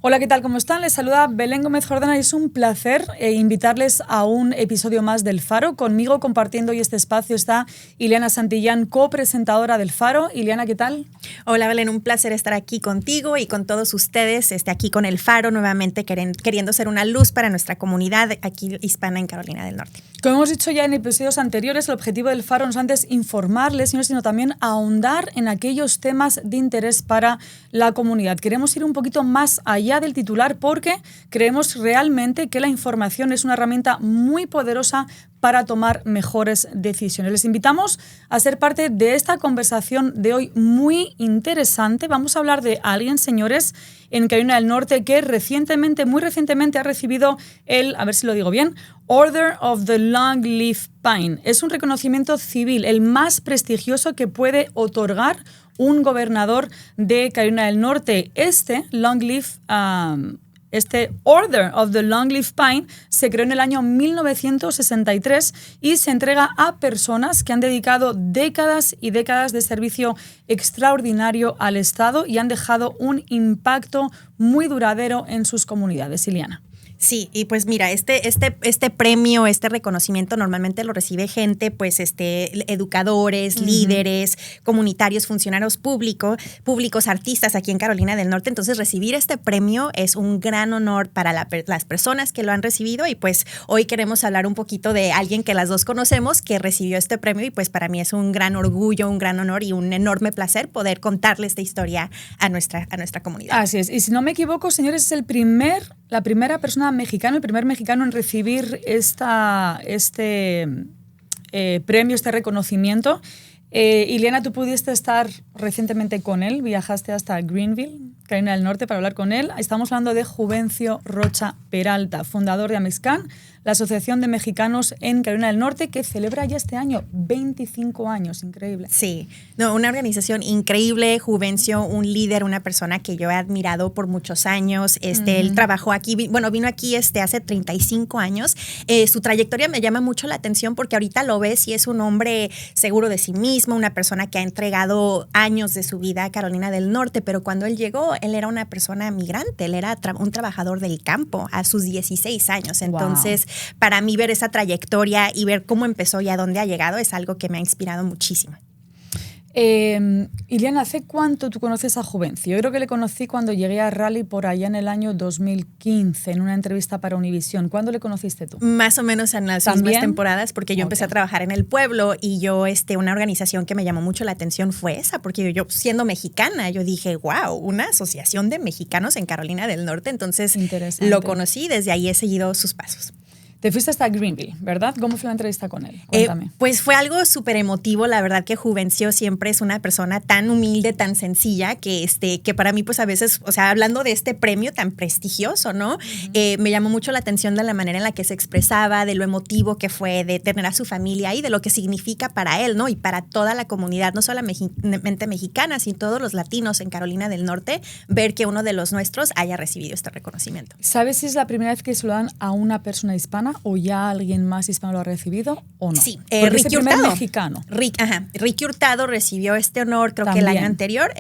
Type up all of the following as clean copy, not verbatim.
Hola, ¿qué tal? ¿Cómo están? Les saluda Belén Gómez Jordana y es un placer invitarles a un episodio más del Faro. Conmigo compartiendo hoy este espacio está Ileana Santillán, copresentadora del Faro. Ileana, ¿qué tal? Hola, Belén, un placer estar aquí contigo y con todos ustedes, aquí con el Faro nuevamente, queriendo ser una luz para nuestra comunidad aquí hispana en Carolina del Norte. Como hemos dicho ya en episodios anteriores, el objetivo del Faro no es antes informarles, sino también ahondar en aquellos temas de interés para la comunidad. Queremos ir un poquito más allá del titular porque creemos realmente que la información es una herramienta muy poderosa para tomar mejores decisiones. Les invitamos a ser parte de esta conversación de hoy muy interesante. Vamos a hablar de alguien, señores, en Carolina del Norte que muy recientemente ha recibido el, a ver si lo digo bien, Order of the Longleaf Pine. Es un reconocimiento civil, el más prestigioso que puede otorgar un gobernador de Carolina del Norte. Este Order of the Longleaf Pine se creó en el año 1963 y se entrega a personas que han dedicado décadas y décadas de servicio extraordinario al Estado y han dejado un impacto muy duradero en sus comunidades. Ileana. Sí, y pues mira, este premio, este reconocimiento normalmente lo recibe gente, pues educadores, líderes, comunitarios, funcionarios públicos, artistas aquí en Carolina del Norte. Entonces recibir este premio es un gran honor para las personas que lo han recibido y pues hoy queremos hablar un poquito de alguien que las dos conocemos que recibió este premio y pues para mí es un gran orgullo, un gran honor y un enorme placer poder contarle esta historia a nuestra comunidad. Así es, y si no me equivoco, señores, es la primera persona mexicana, el primer mexicano en recibir este premio, este reconocimiento. Ileana, tú pudiste estar recientemente con él, viajaste hasta Greenville, Carolina del Norte, para hablar con él. Estamos hablando de Juvencio Rocha Peralta, fundador de Amexcan, la Asociación de Mexicanos en Carolina del Norte, que celebra ya este año 25 años, increíble. Sí, una organización increíble, Juvencio, un líder, una persona que yo he admirado por muchos años. Él trabajó aquí, vino aquí hace 35 años. Su trayectoria me llama mucho la atención porque ahorita lo ves y es un hombre seguro de sí mismo, una persona que ha entregado años de su vida a Carolina del Norte, pero cuando él llegó, él era una persona migrante, él era un trabajador del campo a sus 16 años. Entonces, para mí ver esa trayectoria y ver cómo empezó y a dónde ha llegado es algo que me ha inspirado muchísimo. Ileana, ¿hace cuánto tú conoces a Juvencio? Yo creo que le conocí cuando llegué a Raleigh por allá en el año 2015, en una entrevista para Univisión. ¿Cuándo le conociste tú? Más o menos en las mismas temporadas, porque yo empecé a trabajar en el pueblo y yo, una organización que me llamó mucho la atención fue esa, porque yo siendo mexicana, yo dije, wow, una asociación de mexicanos en Carolina del Norte. Entonces lo conocí y desde ahí he seguido sus pasos. Te fuiste hasta Greenville, ¿verdad? ¿Cómo fue la entrevista con él? Cuéntame. Pues fue algo súper emotivo. La verdad que Juvencio siempre es una persona tan humilde, tan sencilla, que para mí, pues a veces, o sea, hablando de este premio tan prestigioso, ¿no? Me llamó mucho la atención de la manera en la que se expresaba, de lo emotivo que fue, de tener a su familia ahí, de lo que significa para él, ¿no? Y para toda la comunidad, no solamente mexicana, sino todos los latinos en Carolina del Norte, ver que uno de los nuestros haya recibido este reconocimiento. ¿Sabes si es la primera vez que se lo dan a una persona hispana o ya alguien más hispano lo ha recibido o no? Sí, Ricky Hurtado. Mexicano. Ricky Hurtado recibió este honor, creo También. que el año anterior,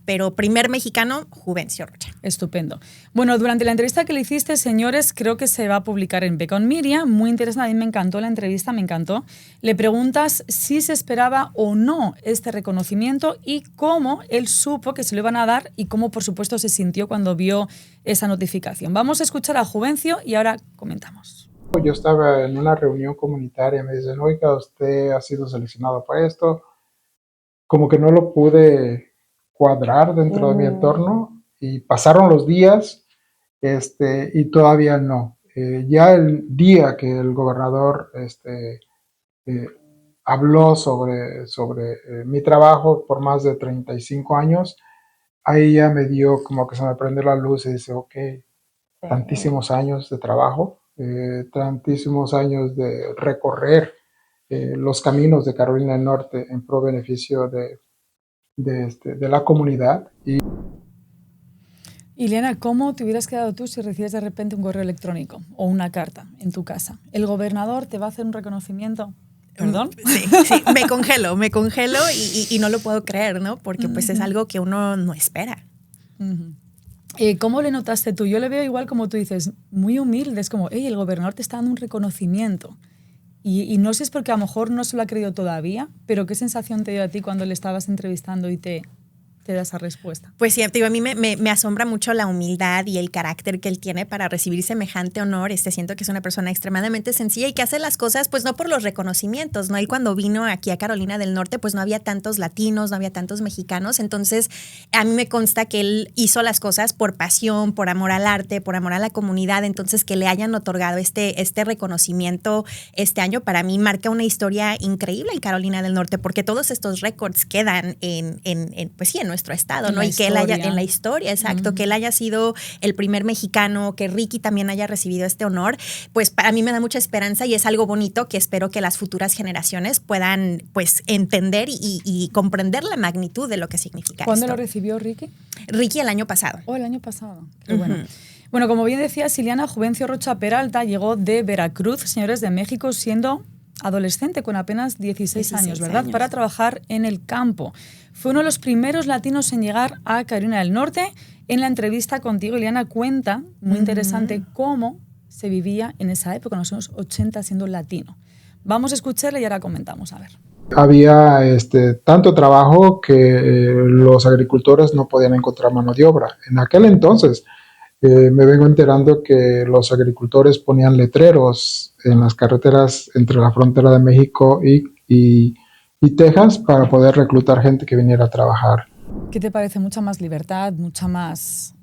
pero primer mexicano, Juvencio Rocha. Estupendo. Bueno, durante la entrevista que le hiciste, señores, creo que se va a publicar en Beacon Media, muy interesante, a mí me encantó la entrevista, me encantó. Le preguntas si se esperaba o no este reconocimiento y cómo él supo que se lo iban a dar y cómo, por supuesto, se sintió cuando vio esa notificación. Vamos a escuchar a Juvencio y ahora comentamos. Yo estaba en una reunión comunitaria, me dicen, oiga, usted ha sido seleccionado para esto. Como que no lo pude cuadrar dentro de mi entorno y pasaron los días y todavía no. Ya el día que el gobernador habló sobre mi trabajo por más de 35 años, ahí ya me dio como que se me prendió la luz y dice, ok, tantísimos años de trabajo, tantísimos años de recorrer los caminos de Carolina del Norte en pro beneficio de la comunidad. Ileana, ¿cómo te hubieras quedado tú si recibes de repente un correo electrónico o una carta en tu casa? ¿El gobernador te va a hacer un reconocimiento? ¿Perdón? Sí, me congelo y no lo puedo creer, ¿no? Porque pues es algo que uno no espera. ¿Cómo le notaste tú? Yo le veo igual como tú dices, muy humilde, es como, hey, el gobernador te está dando un reconocimiento. Y no sé si es porque a lo mejor no se lo ha creído todavía, pero ¿qué sensación te dio a ti cuando le estabas entrevistando y te da esa respuesta? Pues sí, digo, a mí me asombra mucho la humildad y el carácter que él tiene para recibir semejante honor. Siento que es una persona extremadamente sencilla y que hace las cosas pues no por los reconocimientos, ¿no? Él cuando vino aquí a Carolina del Norte pues no había tantos latinos, no había tantos mexicanos, entonces a mí me consta que él hizo las cosas por pasión, por amor al arte, por amor a la comunidad, entonces que le hayan otorgado este reconocimiento este año para mí marca una historia increíble en Carolina del Norte porque todos estos récords quedan pues sí, en nuestro estado, ¿no? Y que él haya, en la historia, exacto, que él haya sido el primer mexicano, que Ricky también haya recibido este honor, pues para mí me da mucha esperanza y es algo bonito que espero que las futuras generaciones puedan pues entender y comprender la magnitud de lo que significa ¿Cuándo esto. lo recibió Ricky? Ricky el año pasado. Oh, el año pasado. Qué bueno. Bueno, como bien decía Siliana, Juvencio Rocha Peralta llegó de Veracruz, señores, de México, siendo adolescente con apenas 16 años, ¿verdad? Para trabajar en el campo. Fue uno de los primeros latinos en llegar a Carolina del Norte. En la entrevista contigo, Ileana, cuenta, muy interesante, cómo se vivía en esa época, en los años 80, siendo latino. Vamos a escucharla y ahora comentamos, a ver. Había tanto trabajo que los agricultores no podían encontrar mano de obra. En aquel entonces me vengo enterando que los agricultores ponían letreros en las carreteras entre la frontera de México y Texas para poder reclutar gente que viniera a trabajar. ¿Qué te parece? Mucha más libertad, mucha más,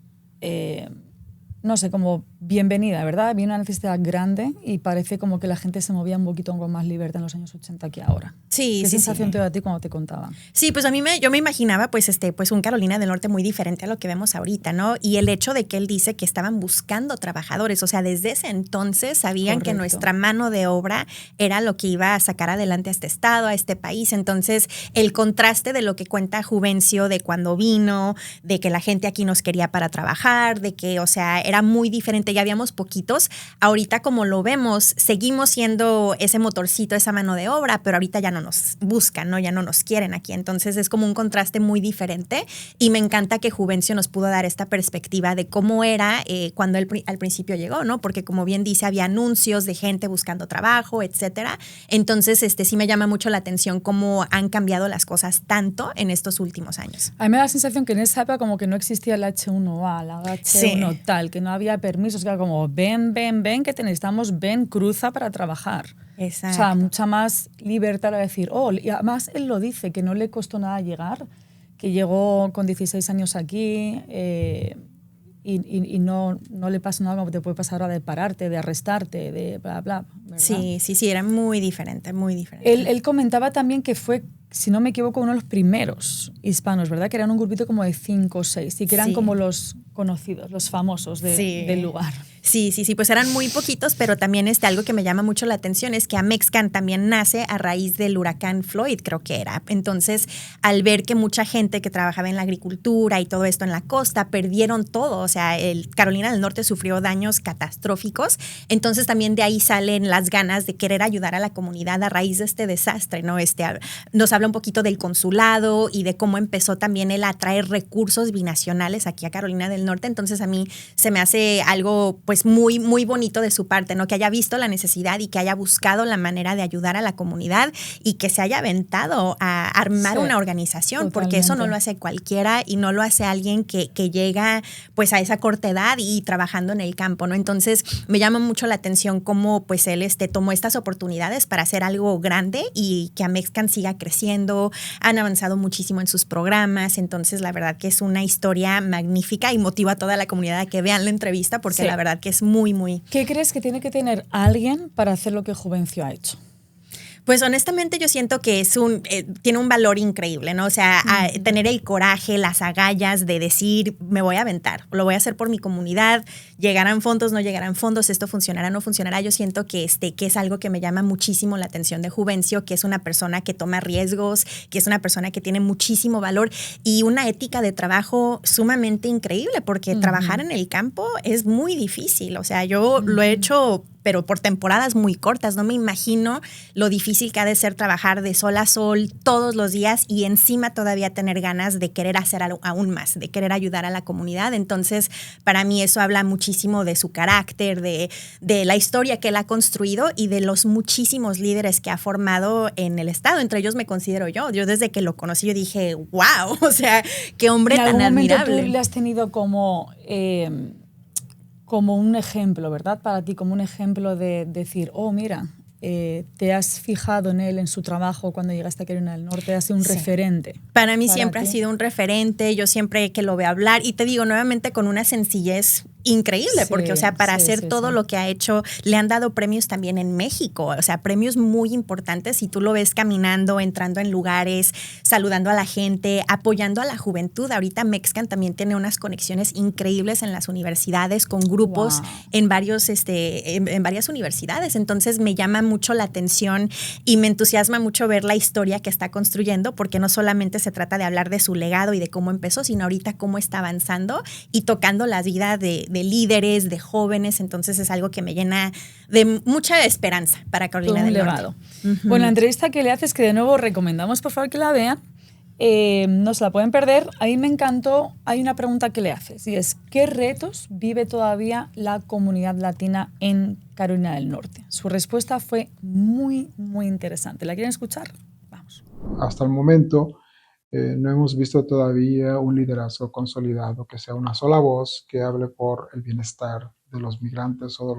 no sé, como bienvenida, ¿verdad? Había una necesidad grande y parece como que la gente se movía un poquito con más libertad en los años 80 que ahora. Sí, ¿Qué sensación te dio a ti cuando te contaban? Sí, pues yo me imaginaba pues un Carolina del Norte muy diferente a lo que vemos ahorita, ¿no? Y el hecho de que él dice que estaban buscando trabajadores, o sea, desde ese entonces sabían que nuestra mano de obra era lo que iba a sacar adelante a este estado, a este país. Entonces, el contraste de lo que cuenta Juvencio de cuando vino, de que la gente aquí nos quería para trabajar, de que, o sea, era muy diferente, ya habíamos poquitos. Ahorita como lo vemos, seguimos siendo ese motorcito, esa mano de obra, pero ahorita ya no nos buscan, ¿no? Ya no nos quieren aquí. Entonces es como un contraste muy diferente y me encanta que Juvencio nos pudo dar esta perspectiva de cómo era cuando él al principio llegó, ¿no? Porque como bien dice, había anuncios de gente buscando trabajo, etcétera. Entonces sí me llama mucho la atención cómo han cambiado las cosas tanto en estos últimos años. A mí me da la sensación que en esa época como que no existía el H1A, la H1 tal, que no había permisos, que era como ven, que te necesitamos, ven, cruza para trabajar. Exacto. O sea, mucha más libertad a decir, y además él lo dice, que no le costó nada llegar, que llegó con 16 años aquí y no le pasa nada como te puede pasar ahora de pararte, de arrestarte, de bla, bla, ¿verdad? Sí, era muy diferente, muy diferente. Él comentaba también que fue, si no me equivoco, uno de los primeros hispanos, ¿verdad? Que eran un grupito como de 5 o 6 y que eran como los conocidos, los famosos del lugar. Sí, pues eran muy poquitos, pero también algo que me llama mucho la atención es que Amexcan también nace a raíz del huracán Floyd, creo que era. Entonces, al ver que mucha gente que trabajaba en la agricultura y todo esto en la costa perdieron todo, o sea, Carolina del Norte sufrió daños catastróficos, entonces también de ahí salen las ganas de querer ayudar a la comunidad a raíz de este desastre, ¿no? Nos habla un poquito del consulado y de cómo empezó también él a traer recursos binacionales aquí a Carolina del Norte, entonces a mí se me hace algo pues muy, muy bonito de su parte, ¿no? Que haya visto la necesidad y que haya buscado la manera de ayudar a la comunidad y que se haya aventado a armar una organización, totalmente. Porque eso no lo hace cualquiera y no lo hace alguien que llega pues a esa corta edad y trabajando en el campo, ¿no? Entonces me llama mucho la atención cómo pues él tomó estas oportunidades para hacer algo grande y que Amexcan siga creciendo, han avanzado muchísimo en sus programas, entonces la verdad que es una historia magnífica y motiva a toda la comunidad a que vean la entrevista porque la verdad que es muy, muy... ¿Qué crees que tiene que tener alguien para hacer lo que Juvencio ha hecho? Pues honestamente yo siento que tiene un valor increíble, ¿no? O sea, tener el coraje, las agallas de decir, me voy a aventar, lo voy a hacer por mi comunidad, llegarán fondos, no llegarán fondos, esto funcionará, no funcionará. Yo siento que es algo que me llama muchísimo la atención de Juvencio, que es una persona que toma riesgos, que es una persona que tiene muchísimo valor y una ética de trabajo sumamente increíble, porque trabajar en el campo es muy difícil. O sea, yo lo he hecho pero por temporadas muy cortas. No me imagino lo difícil que ha de ser trabajar de sol a sol todos los días y encima todavía tener ganas de querer hacer aún más, de querer ayudar a la comunidad. Entonces, para mí eso habla muchísimo de su carácter, de la historia que él ha construido y de los muchísimos líderes que ha formado en el estado. Entre ellos me considero yo. Yo desde que lo conocí yo dije, wow, o sea, qué hombre tan admirable. ¿Tú le has tenido como un ejemplo, ¿verdad? Para ti, como un ejemplo de decir, oh, mira, te has fijado en él, en su trabajo cuando llegaste a Carolina del Norte, ha sido un referente. Para mí siempre ha sido un referente, yo siempre que lo veo hablar, y te digo nuevamente con una sencillez increíble, porque, o sea, para hacer todo lo que ha hecho, le han dado premios también en México, o sea, premios muy importantes, y tú lo ves caminando, entrando en lugares, saludando a la gente, apoyando a la juventud. Ahorita Mexcan también tiene unas conexiones increíbles en las universidades, con grupos en varias universidades, entonces me llama mucho la atención y me entusiasma mucho ver la historia que está construyendo, porque no solamente se trata de hablar de su legado y de cómo empezó, sino ahorita cómo está avanzando y tocando la vida de líderes, de jóvenes. Entonces es algo que me llena de mucha esperanza para Carolina del Norte. Bueno, la entrevista que le haces, que de nuevo recomendamos por favor que la vean, no se la pueden perder. A mí me encantó, hay una pregunta que le haces y es, ¿qué retos vive todavía la comunidad latina en Carolina del Norte? Su respuesta fue muy, muy interesante. ¿La quieren escuchar? Vamos. Hasta el momento no hemos visto todavía un liderazgo consolidado, que sea una sola voz que hable por el bienestar de los migrantes o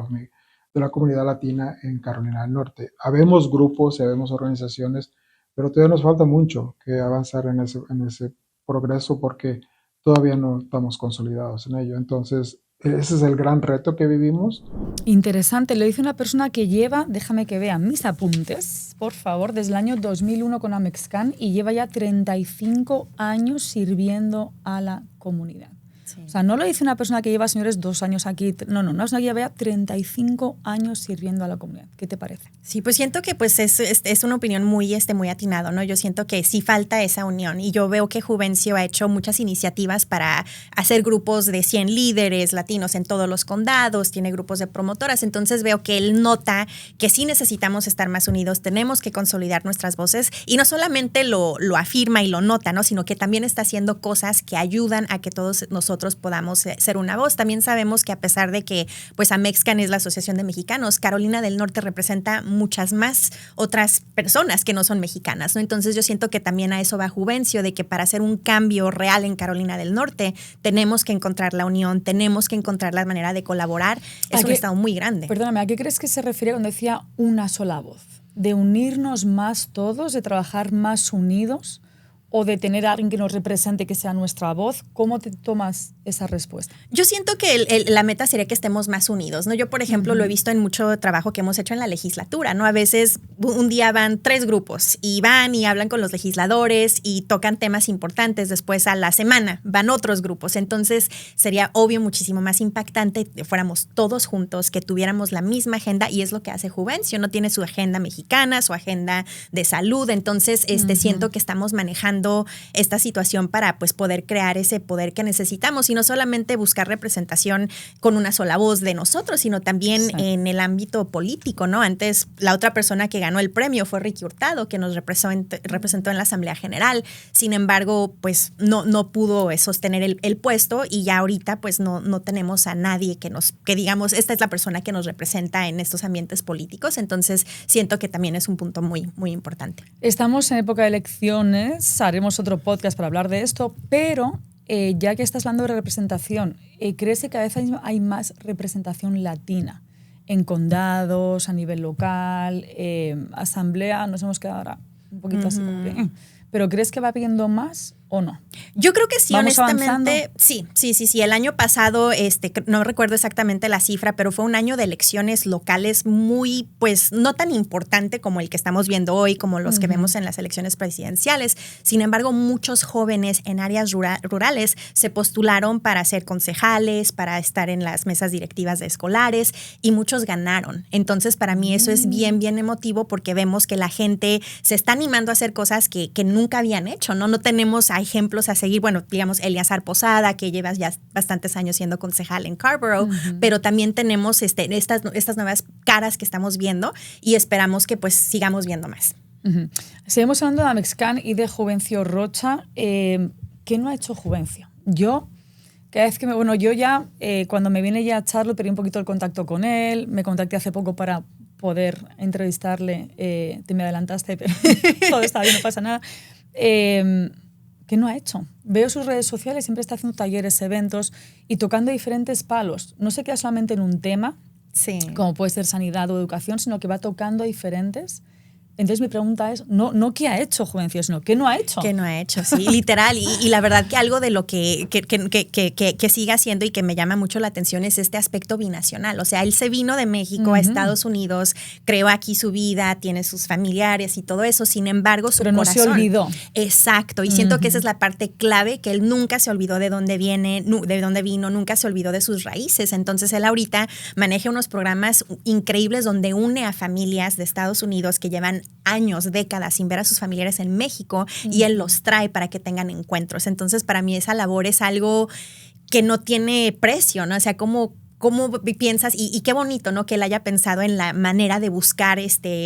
de la comunidad latina en Carolina del Norte. Habemos grupos, habemos organizaciones, pero todavía nos falta mucho que avanzar en ese progreso, porque todavía no estamos consolidados en ello. Entonces, ese es el gran reto que vivimos. Interesante, lo dice una persona que lleva, déjame que vea mis apuntes, por favor, desde el año 2001 con Amexcan y lleva ya 35 años sirviendo a la comunidad. Sí. O sea, no lo dice una persona que lleva, señores, 2 años aquí. No, una persona que lleva ya 35 años sirviendo a la comunidad. ¿Qué te parece? Sí, pues siento que pues es una opinión muy atinado, ¿no? Yo siento que sí falta esa unión y yo veo que Juvencio ha hecho muchas iniciativas para hacer grupos de 100 líderes latinos en todos los condados, tiene grupos de promotoras, entonces veo que él nota que sí necesitamos estar más unidos, tenemos que consolidar nuestras voces y no solamente lo afirma y lo nota, ¿no? Sino que también está haciendo cosas que ayudan a que todos nosotros podamos ser una voz. También sabemos que a pesar de que pues Amexcan es la Asociación de Mexicanos, Carolina del Norte representa muchas más otras personas que no son mexicanas, ¿no? Entonces yo siento que también a eso va Juvencio, de que para hacer un cambio real en Carolina del Norte tenemos que encontrar la unión, tenemos que encontrar la manera de colaborar. Es un estado muy grande. Perdóname, ¿a qué crees que se refiere cuando decía una sola voz? ¿De unirnos más todos, de trabajar más unidos? ¿O de tener a alguien que nos represente, que sea nuestra voz? ¿Cómo te tomas esa respuesta? Yo siento que la meta sería que estemos más unidos, ¿no? Yo, por ejemplo, lo he visto en mucho trabajo que hemos hecho en la legislatura, ¿no? A veces un día van 3 grupos y van y hablan con los legisladores y tocan temas importantes. Después a la semana van otros grupos. Entonces sería obvio muchísimo más impactante que fuéramos todos juntos, que tuviéramos la misma agenda, y es lo que hace Juvencio. No tiene su agenda mexicana, su agenda de salud. Entonces siento que estamos manejando esta situación para pues poder crear ese poder que necesitamos y no solamente buscar representación con una sola voz de nosotros, sino también en el ámbito político, ¿no? Antes la otra persona que ganó el premio fue Ricky Hurtado, que nos representó en la Asamblea General. Sin embargo, pues no pudo sostener el puesto y ya ahorita pues no tenemos a nadie que digamos, esta es la persona que nos representa en estos ambientes políticos. Entonces siento que también es un punto muy, muy importante. Estamos en época de elecciones, haremos otro podcast para hablar de esto, pero ya que estás hablando de representación, ¿crees que cada vez hay más representación latina en condados, a nivel local, asamblea? Nos hemos quedado ahora un poquito así como que, ¿pero crees que va habiendo más o no? Yo creo que sí, honestamente. ¿Avanzando? Sí. El año pasado, no recuerdo exactamente la cifra, pero fue un año de elecciones locales muy, pues, no tan importante como el que estamos viendo hoy, como los que vemos en las elecciones presidenciales. Sin embargo, muchos jóvenes en áreas rurales se postularon para ser concejales, para estar en las mesas directivas de escolares, y muchos ganaron. Entonces, para mí eso es bien, bien emotivo, porque vemos que la gente se está animando a hacer cosas que nunca habían hecho, ¿no? No tenemos a ejemplos a seguir. Bueno, digamos, Eleazar Posada, que llevas ya bastantes años siendo concejal en Scarborough, pero también tenemos estas nuevas caras que estamos viendo y esperamos que pues sigamos viendo más. Seguimos hablando de Amexcan y de Juvencio Rocha. ¿Qué no ha hecho Juvencio? Cada vez que yo ya, cuando me viene ya a Charlo, perdí un poquito el contacto con él, me contacté hace poco para poder entrevistarle, te me adelantaste, pero todo está bien, no pasa nada. ¿Qué no ha hecho? Veo sus redes sociales, siempre está haciendo talleres, eventos y tocando diferentes palos. No se queda solamente en un tema, como puede ser sanidad o educación, sino que va tocando diferentes. Entonces mi pregunta es, no qué ha hecho Juvencio, sino qué no ha hecho. ¿Qué no ha hecho? Sí, literal. Y la verdad que algo de lo que sigue haciendo y que me llama mucho la atención es este aspecto binacional. O sea, él se vino de México a Estados Unidos, creó aquí su vida, tiene sus familiares y todo eso. Sin embargo, su corazón... Pero no se olvidó. Exacto. Y siento que esa es la parte clave, que él nunca se olvidó de dónde viene, de dónde vino, nunca se olvidó de sus raíces. Entonces, él ahorita maneja unos programas increíbles donde une a familias de Estados Unidos que llevan años, décadas sin ver a sus familiares en México y él los trae para que tengan encuentros. Entonces, para mí esa labor es algo que no tiene precio, ¿no? O sea, ¿cómo piensas? Y qué bonito, ¿no? Que él haya pensado en la manera de buscar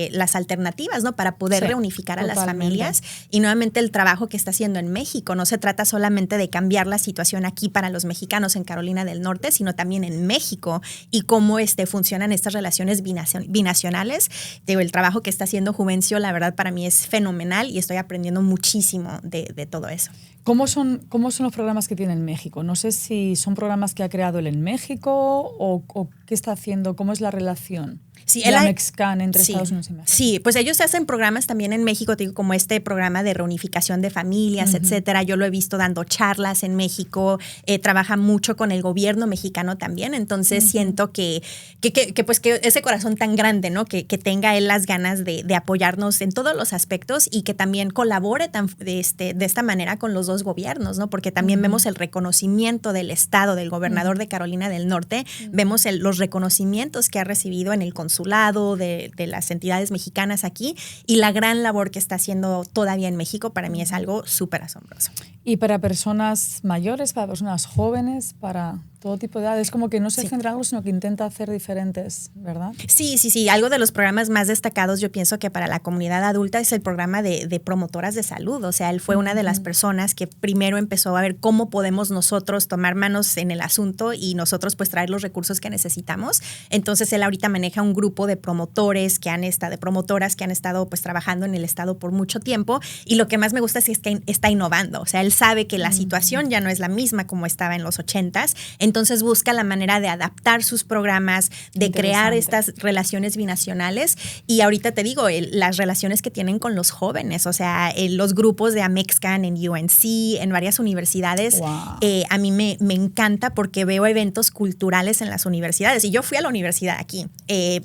las alternativas, ¿no? Para poder reunificar a las familias. Y nuevamente el trabajo que está haciendo en México. No se trata solamente de cambiar la situación aquí para los mexicanos en Carolina del Norte, sino también en México y cómo funcionan estas relaciones binacionales. El trabajo que está haciendo Juvencio, la verdad, para mí es fenomenal y estoy aprendiendo muchísimo de todo eso. ¿Cómo son los programas que tiene en México? No sé si son programas que ha creado él en México o qué está haciendo, cómo es la relación. La Amexcan entre Estados Unidos y México. Sí, pues ellos hacen programas también en México, digo, como este programa de reunificación de familias, etcétera. Yo lo he visto dando charlas en México, trabaja mucho con el gobierno mexicano también, entonces siento que ese corazón tan grande, ¿no? Que tenga él las ganas de apoyarnos en todos los aspectos y que también colabore de esta manera con los dos gobiernos, ¿no? Porque también vemos el reconocimiento del Estado, del gobernador de Carolina del Norte, vemos los reconocimientos que ha recibido en el consulado de las entidades mexicanas aquí y la gran labor que está haciendo todavía en México para mí es algo súper asombroso. Y para personas mayores, para personas jóvenes, para todo tipo de edades, como que no se centra en algo, sino que intenta hacer diferentes, ¿verdad? Sí. Algo de los programas más destacados, yo pienso que para la comunidad adulta es el programa de promotoras de salud. O sea, él fue una de las personas que primero empezó a ver cómo podemos nosotros tomar manos en el asunto y nosotros pues traer los recursos que necesitamos. Entonces, él ahorita maneja un grupo de promotoras que han estado pues trabajando en el estado por mucho tiempo y lo que más me gusta es que está innovando. O sea, él sabe que la situación ya no es la misma como estaba en los 80s, entonces busca la manera de adaptar sus programas, de crear estas relaciones binacionales y ahorita te digo, las relaciones que tienen con los jóvenes, o sea, los grupos de Amexcan en UNC, en varias universidades, a mí me encanta porque veo eventos culturales en las universidades y yo fui a la universidad aquí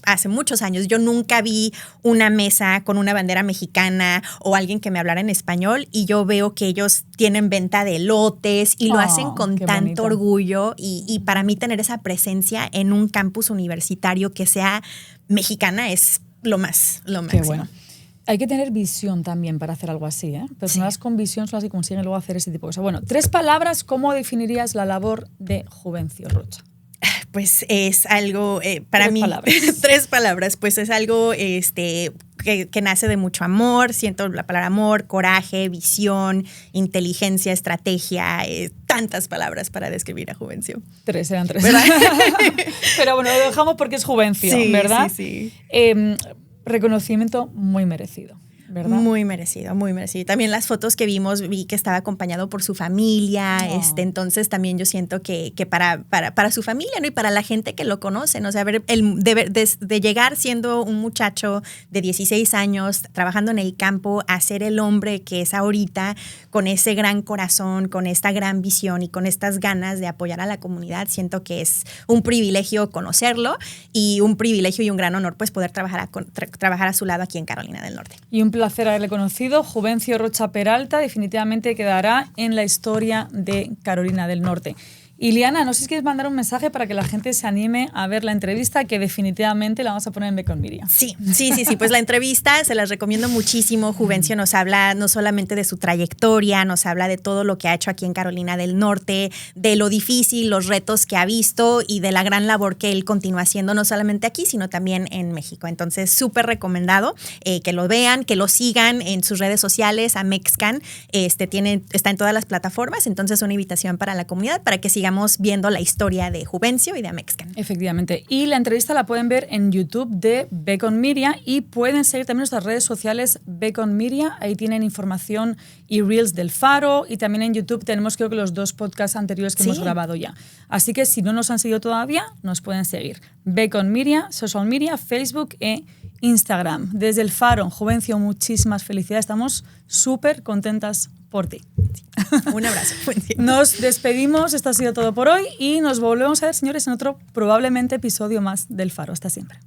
hace muchos años, yo nunca vi una mesa con una bandera mexicana o alguien que me hablara en español y yo veo que ellos tienen venta de elotes y lo hacen con tanto orgullo y para mí tener esa presencia en un campus universitario que sea mexicana es lo máximo. Qué bueno. Hay que tener visión también para hacer algo así, ¿eh? Personas con visión son las que consiguen luego hacer ese tipo de cosas. Bueno, 3 palabras, ¿cómo definirías la labor de Juvencio Rocha? Pues es algo, para 3 mí, palabras. 3 palabras, pues es algo que nace de mucho amor, siento la palabra amor, coraje, visión, inteligencia, estrategia, tantas palabras para describir a Juvencio. 3, eran 3. Pero bueno, lo dejamos porque es Juvencio, ¿verdad? Sí. Reconocimiento muy merecido, ¿verdad? Muy merecido, muy merecido. También las fotos que vi que estaba acompañado por su familia, entonces también yo siento que para su familia, ¿no? Y para la gente que lo conoce, ¿no? O sea, ver de llegar siendo un muchacho de 16 años, trabajando en el campo, a ser el hombre que es ahorita, con ese gran corazón, con esta gran visión y con estas ganas de apoyar a la comunidad, siento que es un privilegio conocerlo y un privilegio y un gran honor pues poder trabajar a su lado aquí en Carolina del Norte. Y un placer haberle conocido. Juvencio Rocha Peralta definitivamente quedará en la historia de Carolina del Norte. Y Liana, no sé si quieres mandar un mensaje para que la gente se anime a ver la entrevista, que definitivamente la vamos a poner en Ve con Miriam. Sí. Pues la entrevista se las recomiendo muchísimo. Juvencio nos habla no solamente de su trayectoria, nos habla de todo lo que ha hecho aquí en Carolina del Norte, de lo difícil, los retos que ha visto y de la gran labor que él continúa haciendo, no solamente aquí, sino también en México. Entonces, recomendado que lo vean, que lo sigan en sus redes sociales, a Mexcan, está en todas las plataformas, entonces una invitación para la comunidad para que sigamos viendo la historia de Juvencio y de Mexcan. Efectivamente, y la entrevista la pueden ver en YouTube de Ve con Miriam y pueden seguir también nuestras redes sociales Ve con Miriam, ahí tienen información y reels del Faro, y también en YouTube tenemos creo que los 2 podcasts anteriores que hemos grabado ya. Así que si no nos han seguido todavía, nos pueden seguir. Ve con Miriam, social media, Facebook e Instagram. Desde el Faro, Juvencio, muchísimas felicidades. Estamos súper contentas por ti. Un abrazo. Nos despedimos. Esto ha sido todo por hoy y nos volvemos a ver, señores, en otro probablemente episodio más del Faro. Hasta siempre.